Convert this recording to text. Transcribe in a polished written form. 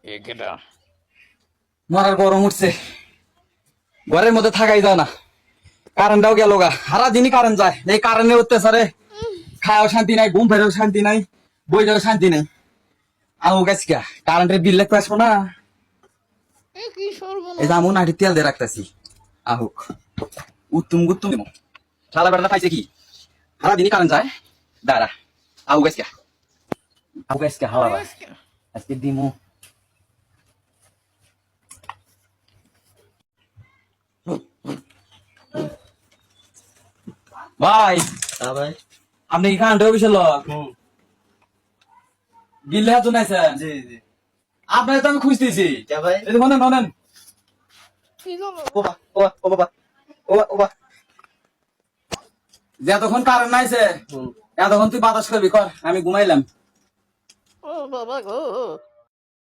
কেটা মারার গরম উঠছে, ঘরের মধ্যে থাকাই যায় না। কারেন্টটাও গেল গা, সারা দিনই কারেন্ট যায়। এই কারেন্টে অত্যাচারে খাওয়াও শান্তি নাই, ঘুম ফেরেও শান্তি নাই, বইটাও শান্তি নাই। আমু গাছ কা কারেন্টের বিল লাগতে আসবো না। কি এই যে আমু নাটি তেল দিয়ে রাখতেছি, আহুক উত্তুম গুত্তুম দেবো। শালা বেড়াটা পাইছে কি, সারা দিনই কারেন্ট যায়। দাঁড়া আহু গাছ কা, আহু গাছ কা হাওয়া আজকে দিমু। ভাই হ্যাঁ ভাই। আপনি কি কারেন্ট অফিসের লোক? বিল লেখা তো নাইছেন? জি জি। আপনাকে তো আমি খুঁজতেছি। কে ভাই? এই যে বলেন বলেন। ও বা ও বা ও বাবা ও বা ও বা। যে এতক্ষণ কারেন্ট নাইছে, এতক্ষণ তুই বাতাস করবি কর, আমি ঘুমাইলাম। ও বাবা গো